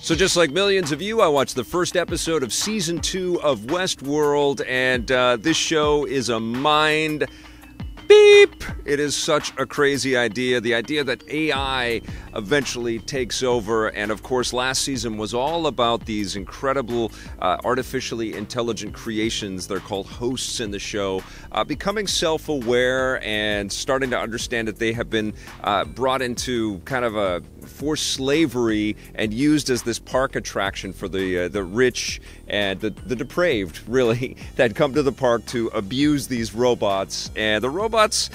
So just like millions of you, I watched the first episode of Season 2 of Westworld, and this show is a mind beep. It is such a crazy idea. The idea that AI eventually takes over, and of course last season was all about these incredible artificially intelligent creations. They're called hosts in the show, becoming self-aware and starting to understand that they have been brought into kind of a forced slavery and used as this park attraction for the rich and the depraved, really, that come to the park to abuse these robots. And the robots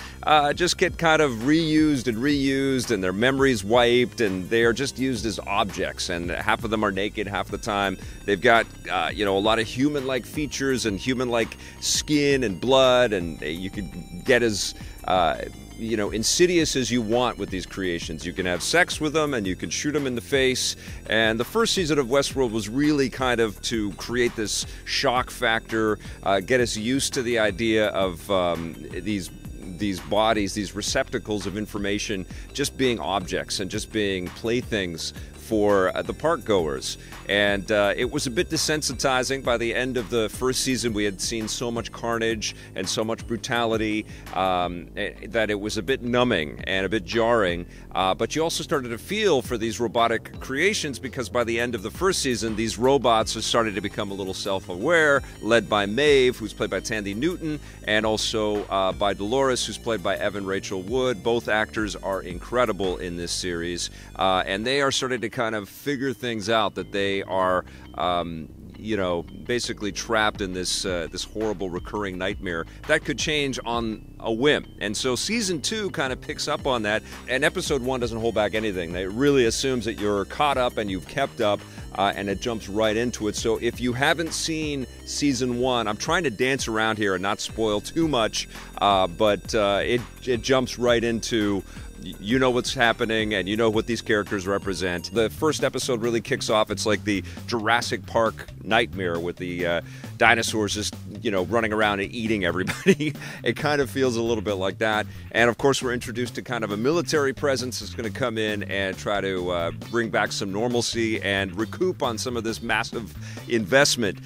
just get kind of reused, and their memories wiped, and they are just used as objects. And half of them are naked half the time. They've got a lot of human-like features and human-like skin and blood, and you could get as insidious as you want with these creations. You can have sex with them and you can shoot them in the face. And the first season of Westworld was really kind of to create this shock factor, get us used to the idea of these bodies, these receptacles of information, just being objects and just being playthings for the park goers. And it was a bit desensitizing. By the end of the first season, we had seen so much carnage and so much brutality that it was a bit numbing and a bit jarring. But you also started to feel for these robotic creations, because by the end of the first season, these robots have started to become a little self-aware, led by Maeve, who's played by Tandy Newton, and also by Dolores, who's played by Evan Rachel Wood. Both actors are incredible in this series, and they are starting to kind of figure things out, that they are basically trapped in this horrible recurring nightmare that could change on a whim. And so season 2 kind of picks up on that, and episode 1 doesn't hold back anything. It really assumes that you're caught up and you've kept up, and it jumps right into it. So if you haven't seen season 1, I'm trying to dance around here and not spoil too much, but it jumps right into, you know what's happening, and you know what these characters represent. The first episode really kicks off. It's like the Jurassic Park nightmare with the dinosaurs just, running around and eating everybody. It kind of feels a little bit like that. And of course, we're introduced to kind of a military presence that's going to come in and try to bring back some normalcy and recoup on some of this massive investment.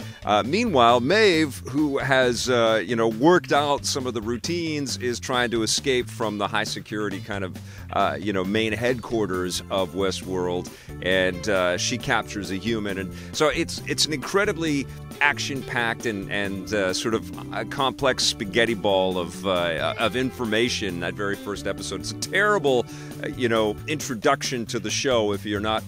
Meanwhile, Maeve, who has, worked out some of the routines, is trying to escape from the high security kind of main headquarters of Westworld, and she captures a human. And so it's an incredibly action-packed and sort of a complex spaghetti ball of information. That very first episode, it's a terrible introduction to the show if you're not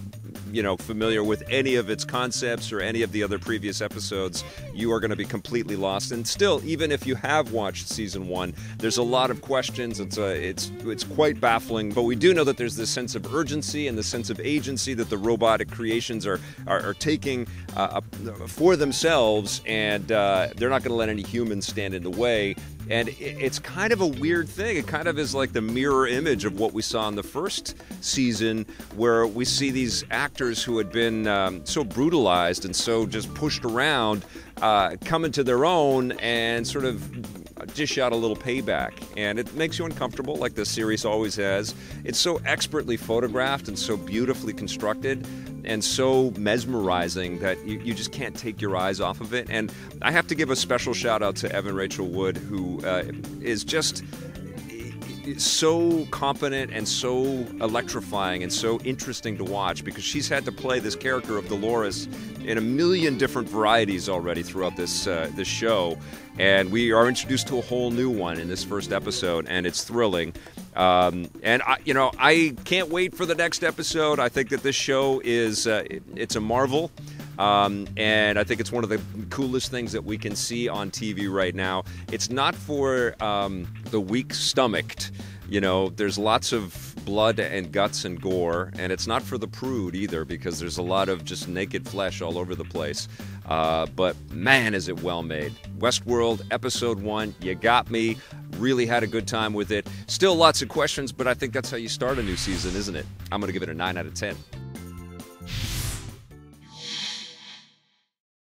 familiar with any of its concepts or any of the other previous episodes. You are going to be completely lost. And still, even if you have watched season 1, there's a lot of questions. It's quite baffling, but we do know that there's this sense of urgency and the sense of agency that the robotic creations are taking for themselves, and they're not going to let any humans stand in the way. And it's kind of a weird thing. It kind of is like the mirror image of what we saw in the first season, where we see these actors who had been so brutalized and so just pushed around come into their own and sort of dish out a little payback. And it makes you uncomfortable, like this series always has. It's so expertly photographed and so beautifully constructed and so mesmerizing that you just can't take your eyes off of it. And I have to give a special shout out to Evan Rachel Wood, who is just so competent and so electrifying and so interesting to watch, because she's had to play this character of Dolores in a million different varieties already throughout this show, and we are introduced to a whole new one in this first episode, and it's thrilling. And I can't wait for the next episode. I think that this show is it's a marvel. And I think it's one of the coolest things that we can see on TV right now. It's not for the weak-stomached. There's lots of blood and guts and gore, and it's not for the prude either, because there's a lot of just naked flesh all over the place. But man, is it well made. Westworld, episode 1, you got me. Really had a good time with it. Still lots of questions, but I think that's how you start a new season, isn't it? I'm going to give it a 9 out of 10.